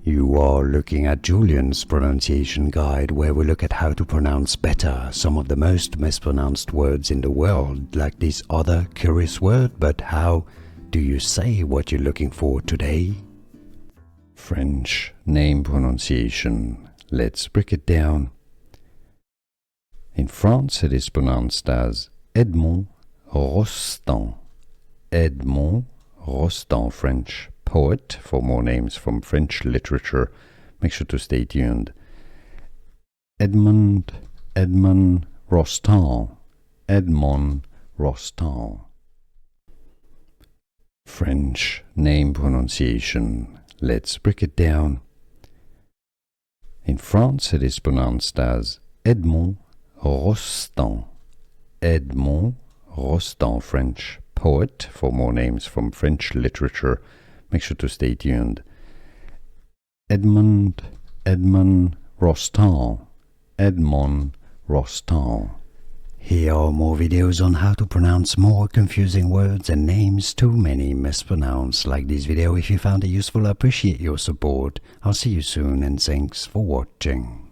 You are looking at Julian's pronunciation guide, where we look at how to pronounce better some of the most mispronounced words in the world, like this other curious word. But how do you say what you're looking for today? French name pronunciation. Let's break it down. In France, it is pronounced as Edmond Rostand. Edmond Rostand, French poet. For more names from French literature, make sure to stay tuned. Edmond Rostand. Edmond Rostand. French name pronunciation. Let's break it down. In France, it is pronounced as Edmond Rostand. Edmond Rostand, French poet. For more names from French literature, make sure to stay tuned. Edmond Rostand. Edmond Rostand. Here are more videos on how to pronounce more confusing words and names too many mispronounced. Like this video if you found it useful. I appreciate your support. I'll see you soon and thanks for watching.